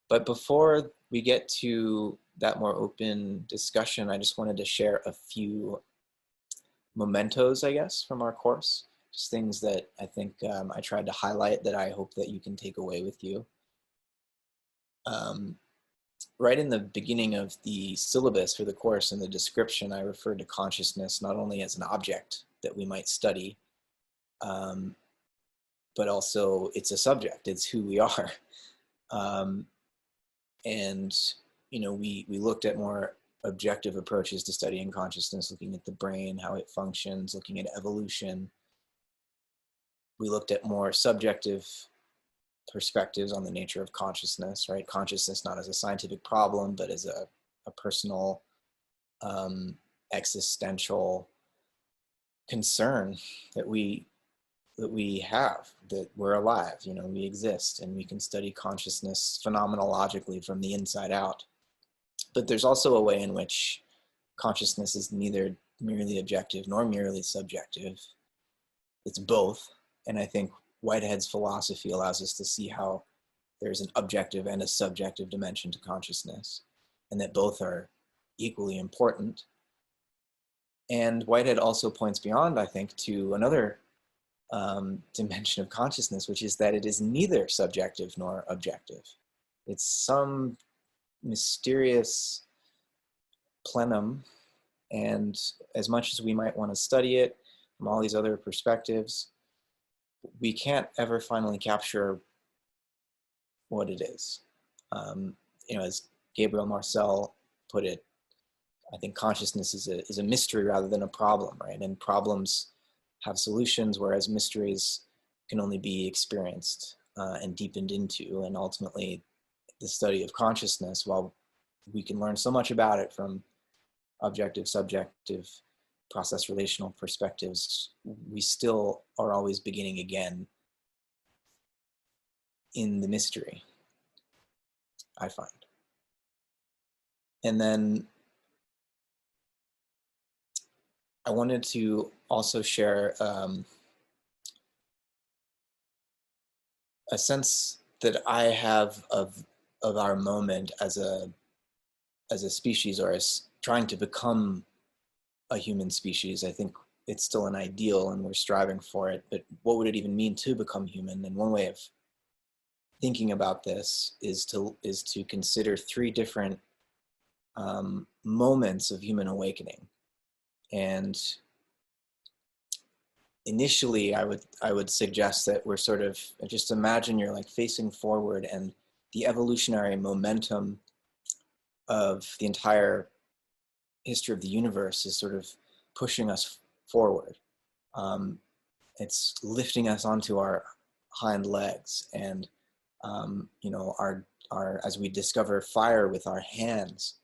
But before we get to that more open discussion, I just wanted to share a few mementos, I guess, from our course. Just things that I think I tried to highlight that I hope that you can take away with you. Right in the beginning of the syllabus for the course, in the description, I referred to consciousness not only as an object that we might study, but also it's a subject, it's who we are. And we looked at more objective approaches to studying consciousness, looking at the brain, how it functions, looking at evolution. We looked at more subjective perspectives on the nature of consciousness, right? Consciousness not as a scientific problem, but as a personal, existential concern that we have, that we're alive, we exist, and we can study consciousness phenomenologically from the inside out. But there's also a way in which consciousness is neither merely objective nor merely subjective. It's both. And I think Whitehead's philosophy allows us to see how there's an objective and a subjective dimension to consciousness, and that both are equally important. And Whitehead also points beyond, I think, to another dimension of consciousness, which is that it is neither subjective nor objective. It's some mysterious plenum, and as much as we might want to study it from all these other perspectives, we can't ever finally capture what it is. As Gabriel Marcel put it, I think consciousness is a mystery rather than a problem, right? And problems have solutions, whereas mysteries can only be experienced and deepened into. And ultimately, the study of consciousness, while we can learn so much about it from objective, subjective, process relational perspectives, we still are always beginning again in the mystery, I find. And then I wanted to also share a sense that I have of our moment as a species, or as trying to become a human species. I think it's still an ideal and we're striving for it, but what would it even mean to become human? And one way of thinking about this is to consider three different moments of human awakening. And initially, I would suggest that we're sort of, just imagine you're like facing forward, and the evolutionary momentum of the entire history of the universe is sort of pushing us forward. It's lifting us onto our hind legs, and our as we discover fire with our hands,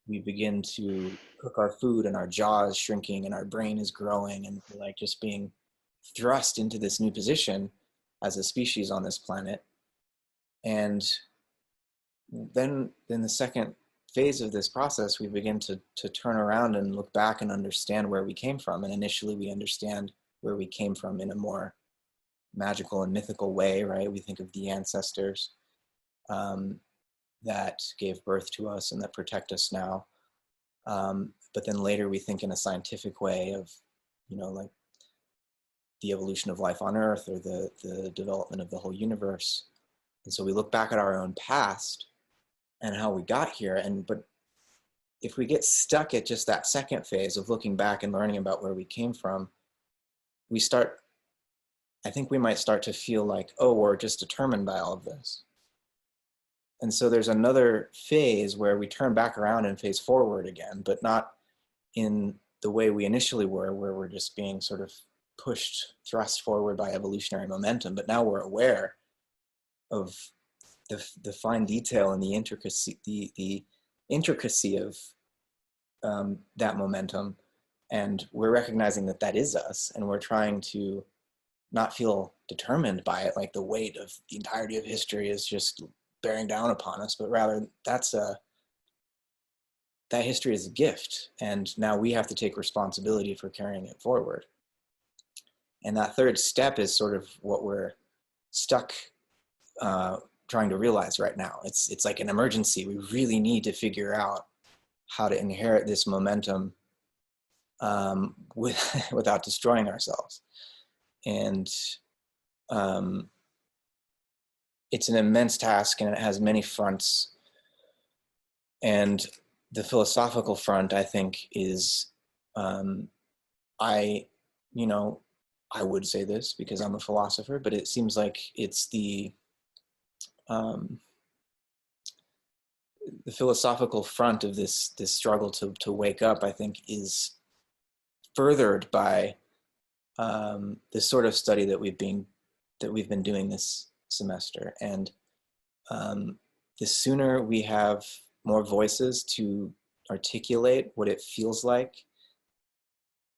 we begin to cook our food, and our jaw is shrinking and our brain is growing, and we're like just being thrust into this new position as a species on this planet. And then in the second phase of this process, we begin to turn around and look back and understand where we came from. And initially we understand where we came from in a more magical and mythical way, right? We think of the ancestors that gave birth to us and that protect us now. But then later we think in a scientific way of, like the evolution of life on Earth, or the development of the whole universe. And so we look back at our own past and how we got here. But if we get stuck at just that second phase of looking back and learning about where we came from, I think we might start to feel like, oh, we're just determined by all of this. And so there's another phase where we turn back around and face forward again, but not in the way we initially were, where we're just being sort of pushed, thrust forward by evolutionary momentum. But now we're aware of the fine detail and the intricacy of that momentum. And we're recognizing that that is us, and we're trying to not feel determined by it, like the weight of the entirety of history is just bearing down upon us, but rather that history is a gift, and now we have to take responsibility for carrying it forward. And that third step is sort of what we're stuck trying to realize right now. It's like an emergency. We really need to figure out how to inherit this momentum without destroying ourselves. And it's an immense task, and it has many fronts. And the philosophical front, I think, is I would say this because I'm a philosopher, but it seems like it's the philosophical front of this struggle to wake up, I think, is furthered by this sort of study that we've been doing this semester. And the sooner we have more voices to articulate what it feels like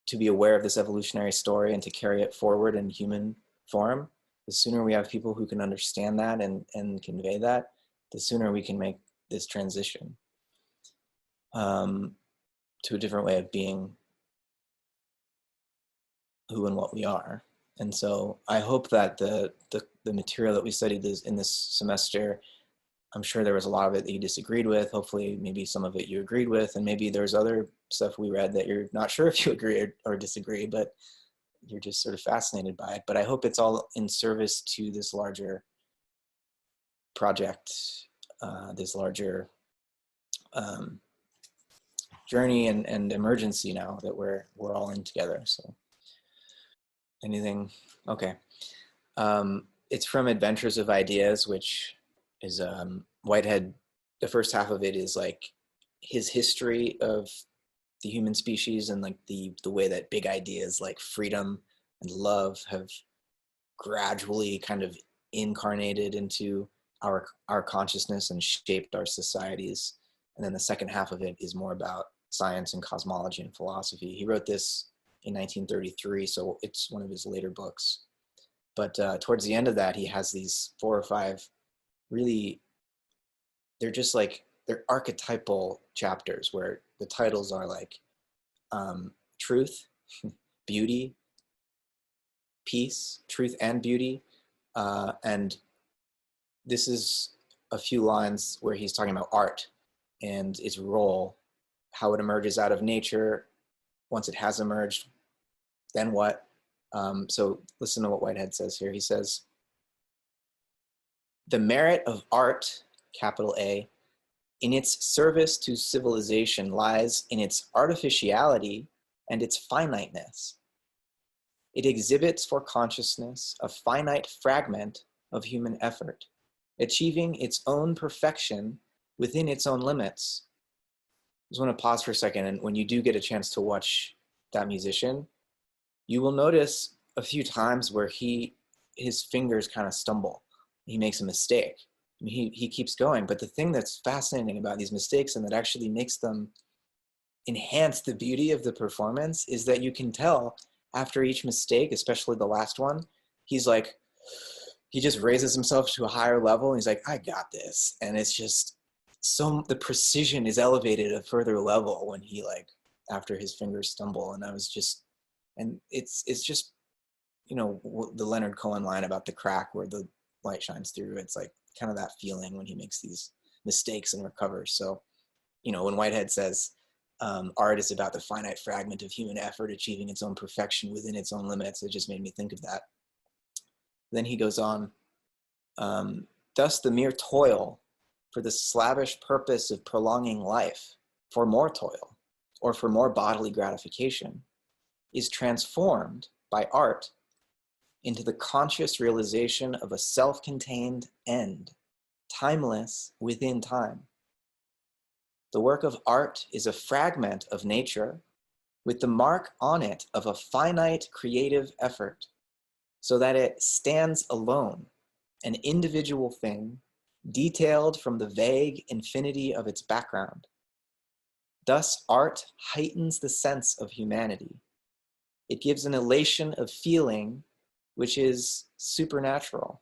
to be aware of this evolutionary story and to carry it forward in human form, the sooner we have people who can understand that and convey that, the sooner we can make this transition to a different way of being who and what we are. And so I hope that the material that we studied in this semester, I'm sure there was a lot of it that you disagreed with. Hopefully, maybe some of it you agreed with, and maybe there's other stuff we read that you're not sure if you agree or disagree, but you're just sort of fascinated by it. But I hope it's all in service to this larger project, this larger journey and emergency now that we're all in together. So anything? Okay. It's from Adventures of Ideas, which is Whitehead. The first half of it is like his history of the human species and like the way that big ideas like freedom and love have gradually kind of incarnated into our consciousness and shaped our societies. And then the second half of it is more about science and cosmology and philosophy. He wrote this in 1933, so it's one of his later books. But towards the end of that, he has these 4 or 5 really, they're just like, they're archetypal chapters where the titles are like truth, beauty, peace, truth and beauty. And this is a few lines where he's talking about art and its role, how it emerges out of nature. Once it has emerged, then what? So listen to what Whitehead says here. He says, the merit of art, capital A, in its service to civilization lies in its artificiality and its finiteness. It exhibits for consciousness a finite fragment of human effort, achieving its own perfection within its own limits. I just want to pause for a second, and when you do get a chance to watch that musician, you will notice a few times where his fingers kind of stumble. He makes a mistake. I mean, he keeps going, but the thing that's fascinating about these mistakes and that actually makes them enhance the beauty of the performance is that you can tell after each mistake, especially the last one, he's like, he just raises himself to a higher level and he's like, I got this. And it's just the precision is elevated a further level when he like, after his fingers stumble. And it's just, the Leonard Cohen line about the crack where the light shines through. It's like kind of that feeling when he makes these mistakes and recovers. So, when Whitehead says, art is about the finite fragment of human effort achieving its own perfection within its own limits, it just made me think of that. Then he goes on, thus the mere toil for the slavish purpose of prolonging life for more toil or for more bodily gratification is transformed by art into the conscious realization of a self-contained end, timeless within time. The work of art is a fragment of nature with the mark on it of a finite creative effort, so that it stands alone, an individual thing, detailed from the vague infinity of its background. Thus, art heightens the sense of humanity. It gives an elation of feeling which is supernatural.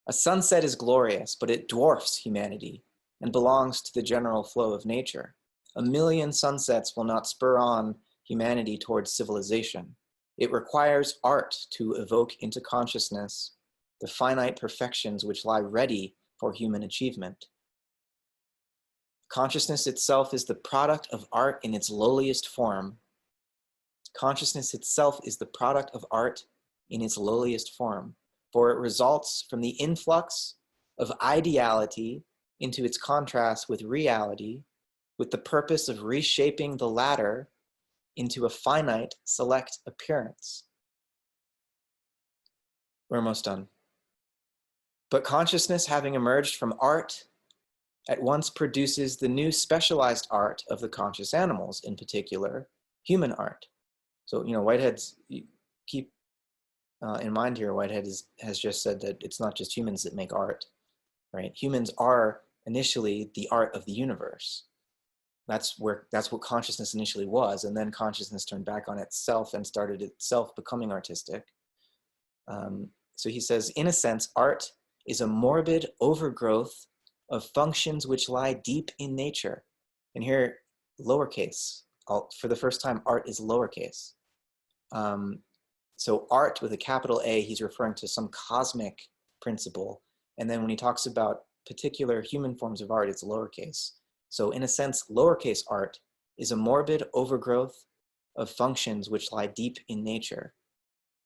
A sunset is glorious, but it dwarfs humanity and belongs to the general flow of nature. A million sunsets will not spur on humanity towards civilization. It requires art to evoke into consciousness the finite perfections which lie ready for human achievement. Consciousness itself is the product of art in its lowliest form. Consciousness itself is the product of art in its lowliest form, for it results from the influx of ideality into its contrast with reality, with the purpose of reshaping the latter into a finite, select appearance. We're almost done. But consciousness, having emerged from art, at once produces the new specialized art of the conscious animals, in particular, human art. So, Whitehead's, keep in mind here, Whitehead has just said that it's not just humans that make art, right? Humans are initially the art of the universe. That's what consciousness initially was, and then consciousness turned back on itself and started itself becoming artistic. So he says, in a sense, art is a morbid overgrowth of functions which lie deep in nature. And here, lowercase, for the first time, art is lowercase. So art with a capital A, he's referring to some cosmic principle. And then when he talks about particular human forms of art, it's lowercase. So in a sense, lowercase art is a morbid overgrowth of functions which lie deep in nature.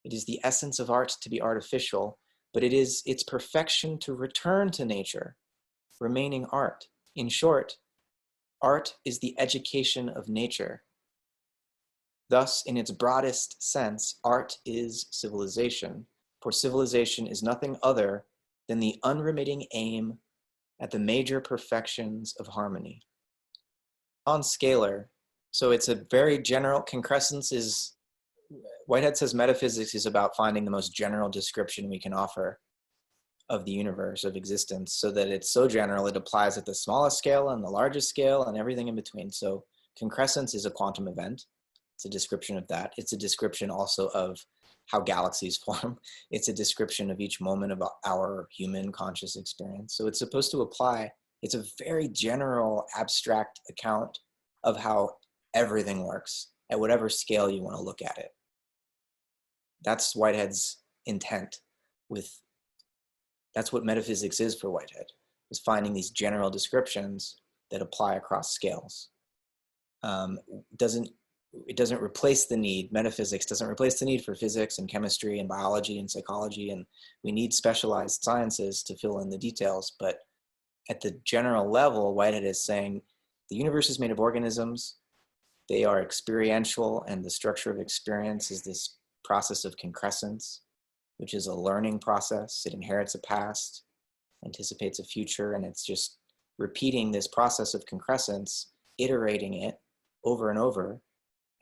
It is the essence of art to be artificial, but it is its perfection to return to nature, remaining art. In short, art is the education of nature. Thus, in its broadest sense, art is civilization, for civilization is nothing other than the unremitting aim at the major perfections of harmony. Non-scalar, so it's a very general, concrescence is, Whitehead says metaphysics is about finding the most general description we can offer of the universe, of existence, so that it's so general it applies at the smallest scale and the largest scale and everything in between. So concrescence is a quantum event. It's a description of that. It's a description also of how galaxies form. It's a description of each moment of our human conscious experience. So it's supposed to apply, it's a very general, abstract account of how everything works at whatever scale you want to look at it. That's Whitehead's intent with, that's what metaphysics is for Whitehead, is finding these general descriptions that apply across scales. It doesn't replace the need, metaphysics doesn't replace the need for physics and chemistry and biology and psychology, and we need specialized sciences to fill in the details, but at the general level, Whitehead is saying the universe is made of organisms, they are experiential, and the structure of experience is this process of concrescence, which is a learning process. It inherits a past, anticipates a future, and it's just repeating this process of concrescence, iterating it over and over.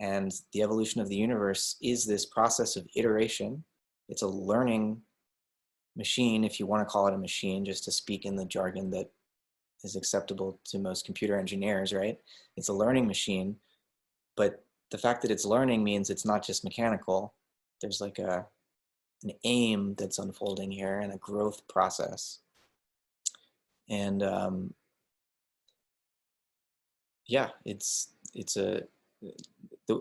And the evolution of the universe is this process of iteration. It's a learning machine, if you want to call it a machine, just to speak in the jargon that is acceptable to most computer engineers, right? It's a learning machine, but the fact that it's learning means it's not just mechanical. There's like an aim that's unfolding here and a growth process. And yeah,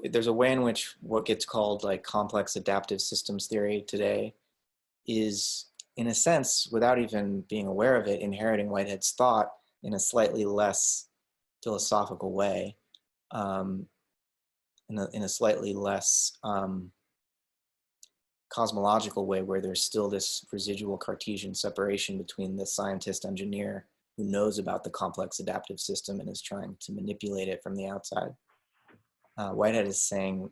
there's a way in which what gets called like complex adaptive systems theory today is, in a sense, without even being aware of it, inheriting Whitehead's thought in a slightly less philosophical way, in a slightly less cosmological way, where there's still this residual Cartesian separation between the scientist engineer who knows about the complex adaptive system and is trying to manipulate it from the outside. Whitehead is saying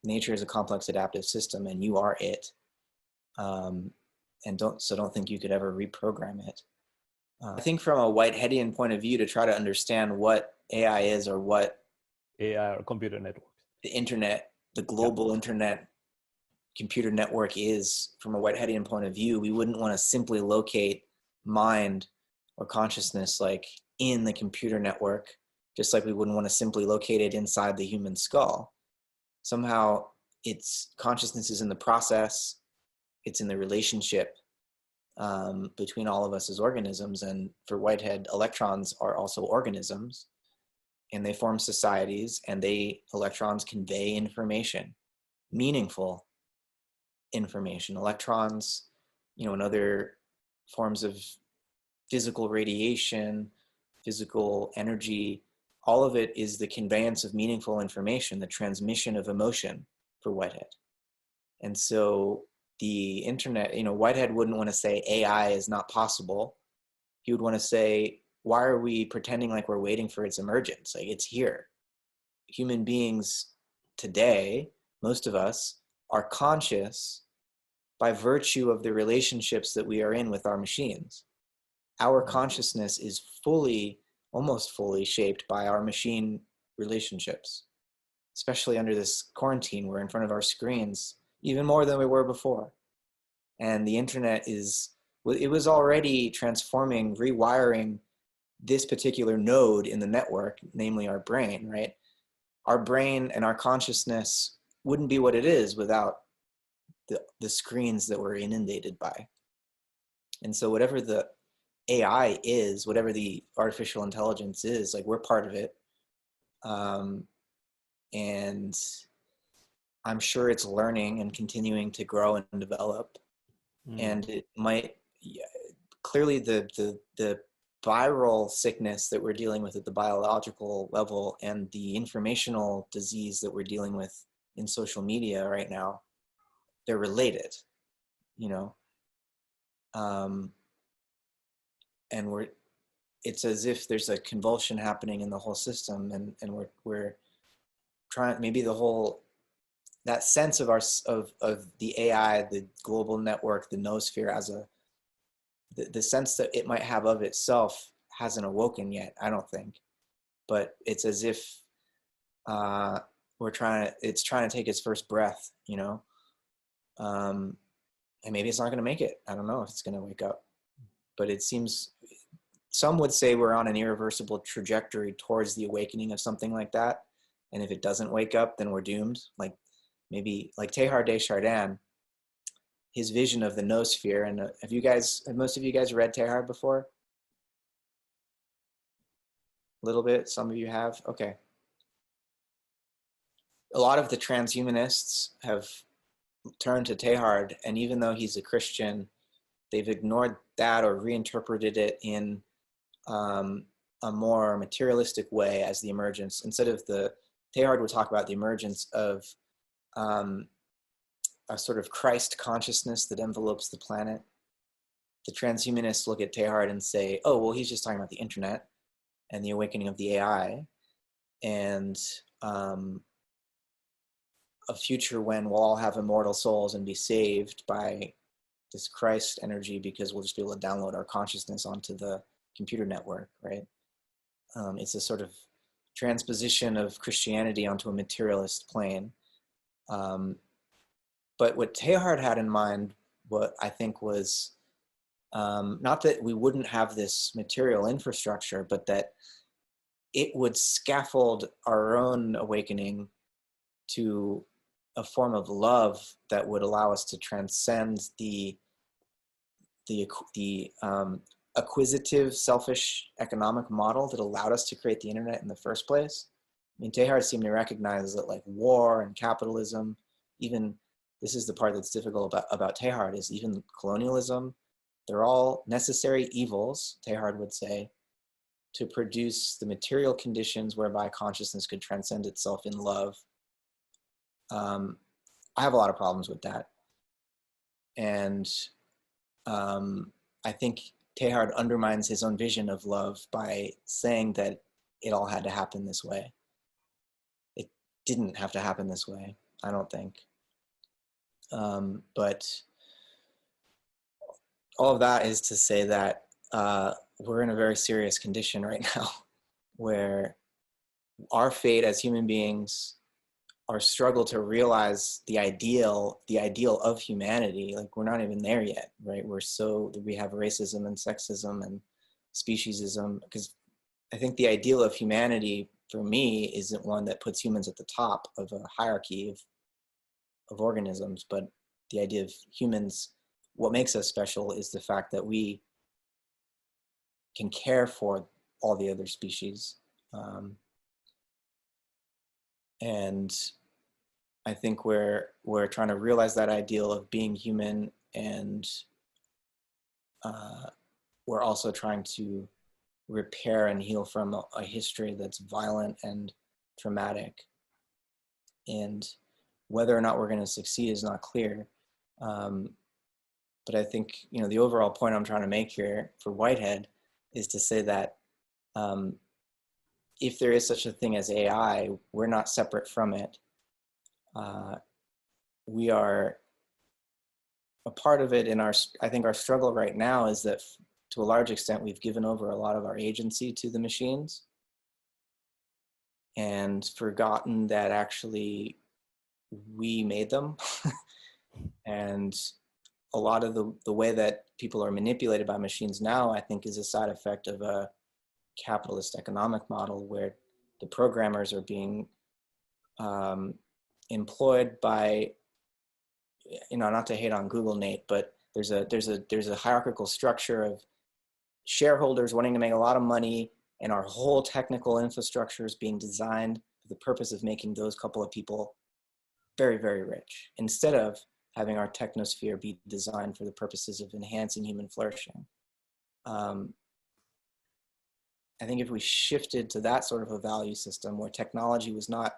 nature is a complex adaptive system and you are it. And don't think you could ever reprogram it. I think from a Whiteheadian point of view, to try to understand what AI is, or what AI or computer networks, the internet, the global internet computer network is, from a Whiteheadian point of view, we wouldn't want to simply locate mind or consciousness like in the computer network, just like we wouldn't want to simply locate it inside the human skull. Somehow its consciousness is in the process, it's in the relationship between all of us as organisms. And for Whitehead, electrons are also organisms, and they form societies, and electrons convey information, meaningful information. Electrons and other forms of physical radiation, physical energy, all of it is the conveyance of meaningful information, the transmission of emotion for Whitehead. And so the internet, Whitehead wouldn't want to say AI is not possible. He would want to say, why are we pretending like we're waiting for its emergence? Like, it's here. Human beings today, most of us, are conscious by virtue of the relationships that we are in with our machines. Our consciousness is almost fully shaped by our machine relationships, especially under this quarantine. We're in front of our screens even more than we were before. And the internet it was already transforming, rewiring this particular node in the network, namely our brain, right? Our brain and our consciousness wouldn't be what it is without the screens that we're inundated by. And so whatever the AI is, whatever the artificial intelligence is, like, we're part of it. And I'm sure it's learning and continuing to grow and develop. And it might, clearly the viral sickness that we're dealing with at the biological level and the informational disease that we're dealing with in social media right now, they're related, and it's as if there's a convulsion happening in the whole system, and we're trying, maybe that sense of the AI, the global network, the noosphere, as the sense that it might have of itself hasn't awoken yet, I don't think. But it's as if it's trying to take its first breath, and maybe it's not going to make it. I don't know if it's going to wake up, but it seems, some would say we're on an irreversible trajectory towards the awakening of something like that. And if it doesn't wake up, then we're doomed. Like, maybe like Teilhard de Chardin, his vision of the noosphere. And have most of you guys read Teilhard before? A little bit, some of you have? Okay. A lot of the transhumanists have turned to Teilhard, and even though he's a Christian, they've ignored that or reinterpreted it in a more materialistic way as the emergence. Instead of Teilhard would talk about the emergence of a sort of Christ consciousness that envelopes the planet. The transhumanists look at Teilhard and say, oh, well, he's just talking about the internet and the awakening of the AI, and a future when we'll all have immortal souls and be saved by this Christ energy, because we'll just be able to download our consciousness onto the computer network, right? It's a sort of transposition of Christianity onto a materialist plane. But what Teilhard had in mind, what I think was, not that we wouldn't have this material infrastructure, but that it would scaffold our own awakening to a form of love that would allow us to transcend the acquisitive, selfish economic model that allowed us to create the internet in the first place. I mean, Teilhard seemed to recognize that, like, war and capitalism, even, this is the part that's difficult about Teilhard, is even colonialism, they're all necessary evils, Teilhard would say, to produce the material conditions whereby consciousness could transcend itself in love. I have a lot of problems with that. And I think Teilhard undermines his own vision of love by saying that it all had to happen this way. It didn't have to happen this way, I don't think. But all of that is to say that we're in a very serious condition right now, where our fate as human beings, our struggle to realize the ideal of humanity, like, we're not even there yet, right? We have racism and sexism and speciesism, because I think the ideal of humanity for me isn't one that puts humans at the top of a hierarchy of organisms, but the idea of humans, what makes us special is the fact that we can care for all the other species. And I think we're trying to realize that ideal of being human and uh, we're also trying to repair and heal from a history that's violent and traumatic. And whether or not we're going to succeed is not clear. But I think, you know, the overall point I'm trying to make here for Whitehead is to say that if there is such a thing as AI, we're not separate from it. We are a part of it. In our, I think our struggle right now is that to a large extent, we've given over a lot of our agency to the machines and forgotten that actually we made them. And a lot of the way that people are manipulated by machines now, I think, is a side effect of a capitalist economic model where the programmers are being employed by, you know, not to hate on Google, Nate, but there's a hierarchical structure of shareholders wanting to make a lot of money, and our whole technical infrastructure is being designed for the purpose of making those couple of people very, very rich, instead of having our technosphere be designed for the purposes of enhancing human flourishing. I think if we shifted to that sort of a value system where technology was not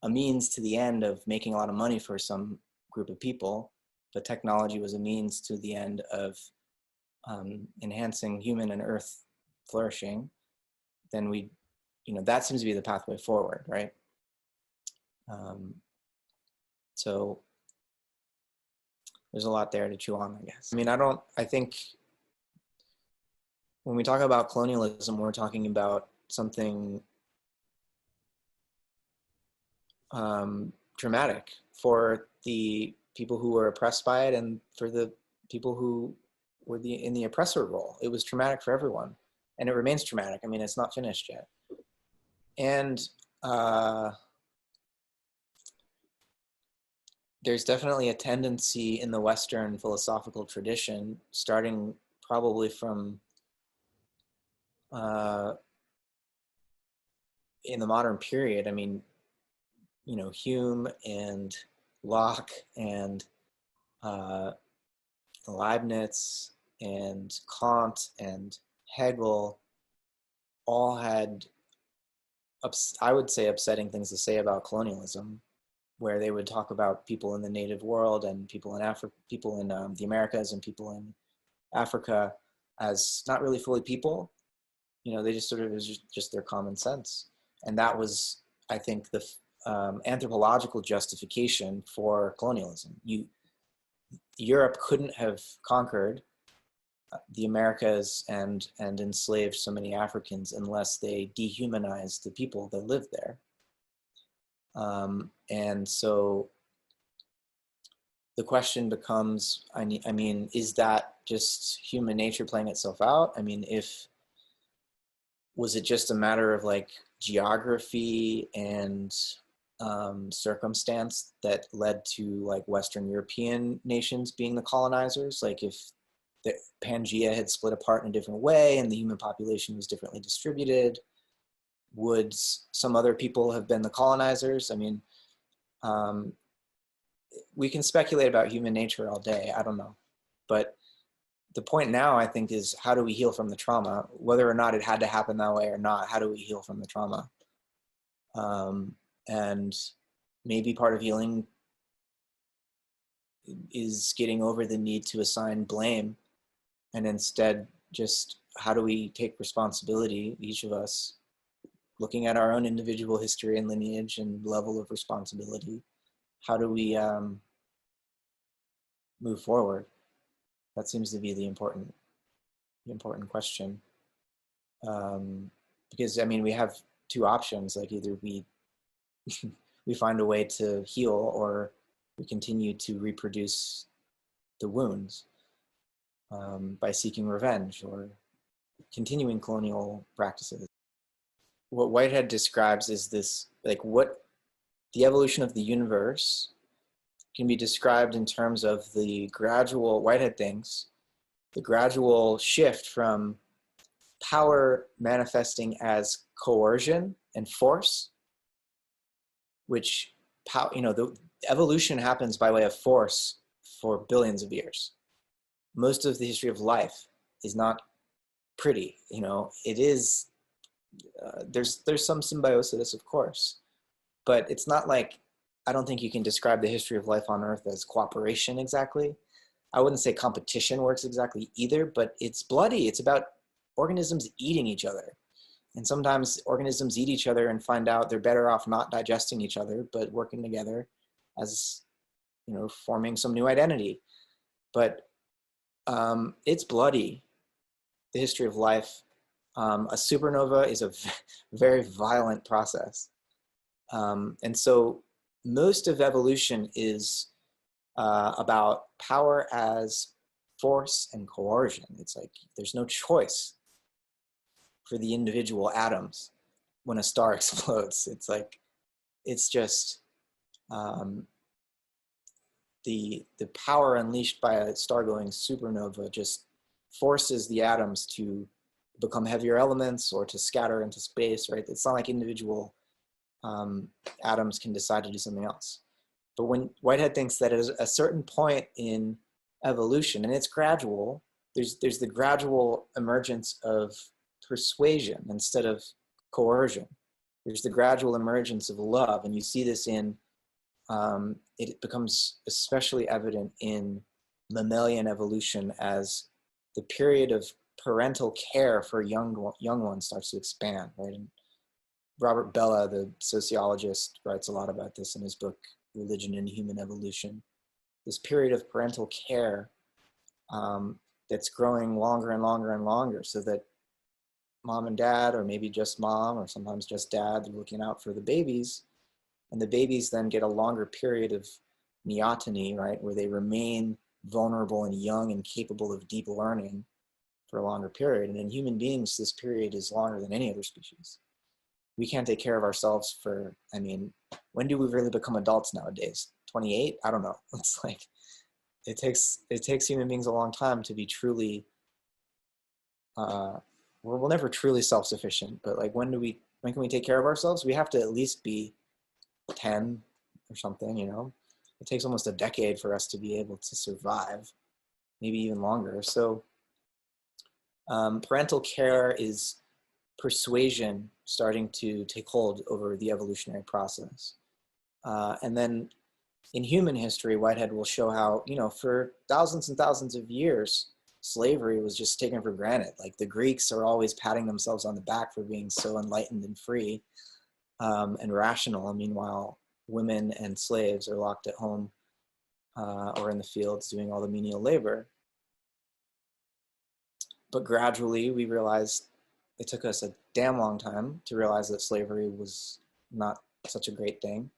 a means to the end of making a lot of money for some group of people, but technology was a means to the end of enhancing human and earth flourishing, then we, you know, that seems to be the pathway forward, right? So there's a lot there to chew on, I guess. I mean, I think when we talk about colonialism, we're talking about something traumatic for the people who were oppressed by it and for the people who were in the oppressor role. It was traumatic for everyone, and it remains traumatic. I mean, it's not finished yet. And there's definitely a tendency in the Western philosophical tradition, starting probably from in the modern period. I mean, you know, Hume and Locke and Leibniz and Kant and Hegel all had, I would say, upsetting things to say about colonialism, where they would talk about people in the native world and people in Africa, people in the Americas and people in Africa as not really fully people. You know, they just sort of, it was just their common sense. And that was, I think, the anthropological justification for colonialism. Europe couldn't have conquered the Americas and enslaved so many Africans unless they dehumanized the people that lived there. And so the question becomes, I mean, is that just human nature playing itself out? I mean, was it just a matter of like geography and circumstance that led to like Western European nations being the colonizers? Like if the Pangea had split apart in a different way and the human population was differently distributed, would some other people have been the colonizers? I mean, we can speculate about human nature all day. I don't know. But the point now, I think, is how do we heal from the trauma? Whether or not it had to happen that way or not, how do we heal from the trauma? And maybe part of healing is getting over the need to assign blame, and instead just how do we take responsibility, each of us, looking at our own individual history and lineage and level of responsibility. How do we move forward? That seems to be the important question. Because I mean, we have two options. Like either we we find a way to heal, or we continue to reproduce the wounds by seeking revenge or continuing colonial practices. What Whitehead describes is this, like, what the evolution of the universe can be described in terms of the gradual, Whitehead thinks, the gradual shift from power manifesting as coercion and force, which, you know, the evolution happens by way of force for billions of years. most of the history of life is not pretty. You know, it is, there's some symbiosis, of course, but it's not like, I don't think you can describe the history of life on Earth as cooperation exactly. I wouldn't say competition works exactly either, but it's bloody. It's about organisms eating each other. And sometimes organisms eat each other and find out they're better off not digesting each other, but working together as, you know, forming some new identity. But it's bloody, the history of life. A supernova is a very violent process. And so most of evolution is about power as force and coercion. It's like there's no choice for the individual atoms when a star explodes. It's like, it's just the power unleashed by a star-going supernova just forces the atoms to become heavier elements or to scatter into space, right? It's not like individual atoms can decide to do something else. But when Whitehead thinks that at a certain point in evolution, and it's gradual, there's the gradual emergence of persuasion instead of coercion. There's the gradual emergence of love, and you see this in, it becomes especially evident in mammalian evolution as the period of parental care for young ones starts to expand, right? And Robert Bella, the sociologist, writes a lot about this in his book, Religion and Human Evolution. This period of parental care that's growing longer and longer and longer, so that mom and dad, or maybe just mom, or sometimes just dad, they're looking out for the babies, and the babies then get a longer period of neoteny, right, where they remain vulnerable and young and capable of deep learning for a longer period. And in human beings, this period is longer than any other species. We can't take care of ourselves for, I mean, when do we really become adults nowadays? 28? I don't know. It's like, it takes human beings a long time to be truly, we'll never truly self-sufficient, but like when can we take care of ourselves? We have to at least be 10 or something, you know? It takes almost a decade for us to be able to survive, maybe even longer. So parental care is persuasion starting to take hold over the evolutionary process. And then in human history, Whitehead will show how, you know, for thousands and thousands of years, slavery was just taken for granted. Like the Greeks are always patting themselves on the back for being so enlightened and free and rational. And meanwhile, women and slaves are locked at home or in the fields doing all the menial labor. But gradually we realized, it took us a damn long time to realize that slavery was not such a great thing.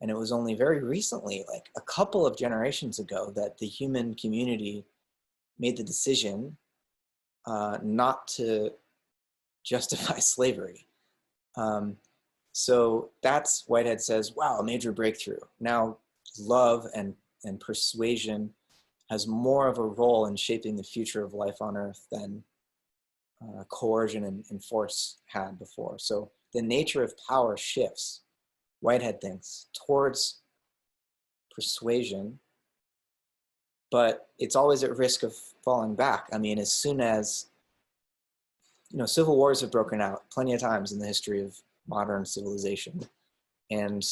And it was only very recently, like a couple of generations ago, that the human community made the decision not to justify slavery. So that's, Whitehead says, wow, a major breakthrough. Now love and persuasion has more of a role in shaping the future of life on Earth than coercion and force had before. So the nature of power shifts, Whitehead thinks, towards persuasion, but it's always at risk of falling back. I mean, as soon as, you know, civil wars have broken out plenty of times in the history of modern civilization, and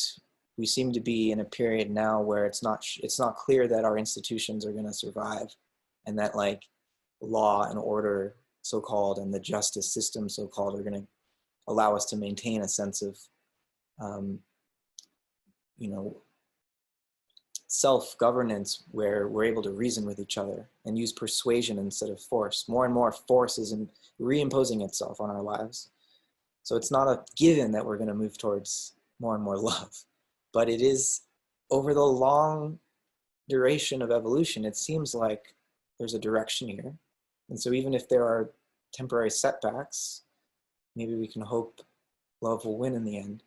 we seem to be in a period now where it's not clear that our institutions are going to survive, and that like law and order, so-called, and the justice system, so-called, are going to allow us to maintain a sense of, you know, self-governance where we're able to reason with each other and use persuasion instead of force. More and more force is reimposing itself on our lives. So it's not a given that we're going to move towards more and more love, but it is, over the long duration of evolution, it seems like there's a direction here. And so even if there are temporary setbacks, maybe we can hope love will win in the end.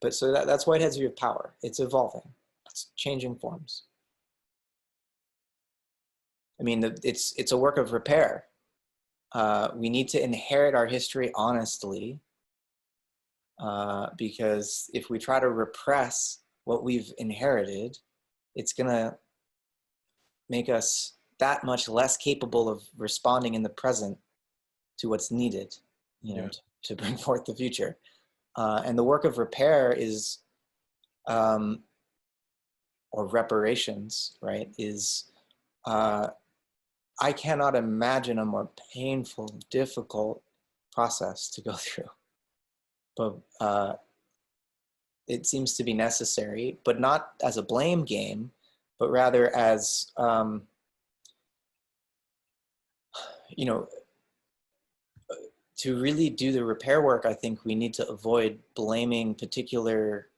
But so that's Whitehead's view of power. It's evolving. It's changing forms. I mean, it's a work of repair. We need to inherit our history honestly, because if we try to repress what we've inherited, it's gonna make us that much less capable of responding in the present to what's needed, Yeah. to bring forth the future. And the work of repair is, um, or reparations, right, is, I cannot imagine a more painful, difficult process to go through. But it seems to be necessary, but not as a blame game, but rather as, you know, to really do the repair work, I think we need to avoid blaming particular,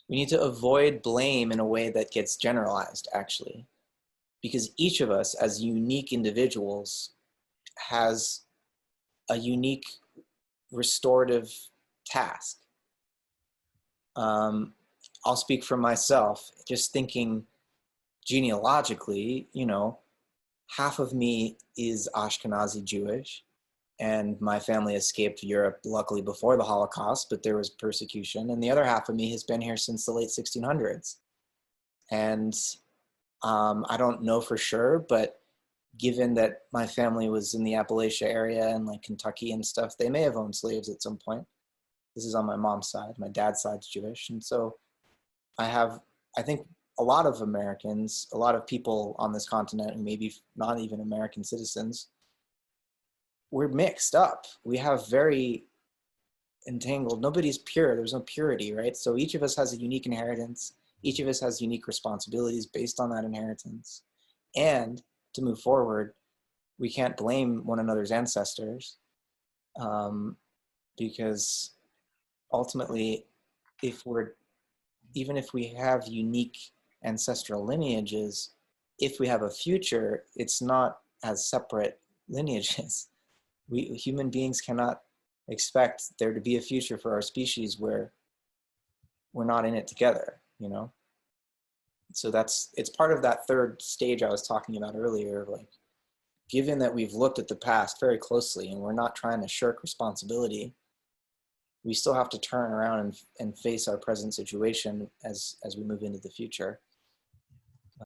we need to avoid blame in a way that gets generalized, actually, because each of us as unique individuals has a unique restorative task. I'll speak for myself, just thinking genealogically, half of me is Ashkenazi Jewish, and my family escaped Europe, luckily before the Holocaust, but there was persecution. And the other half of me has been here since the late 1600s. And I don't know for sure, but given that my family was in the Appalachia area and like Kentucky and stuff, they may have owned slaves at some point. This is on my mom's side. My dad's side's Jewish. And so I think a lot of Americans, a lot of people on this continent who maybe not even American citizens, we're mixed up. We have very entangled, nobody's pure. There's no purity, right? So each of us has a unique inheritance. Each of us has unique responsibilities based on that inheritance. And to move forward, we can't blame one another's ancestors, because ultimately, even if we have unique ancestral lineages, if we have a future, it's not as separate lineages. We human beings cannot expect there to be a future for our species where we're not in it together, So it's part of that third stage I was talking about earlier, like, given that we've looked at the past very closely and we're not trying to shirk responsibility, we still have to turn around and face our present situation as we move into the future.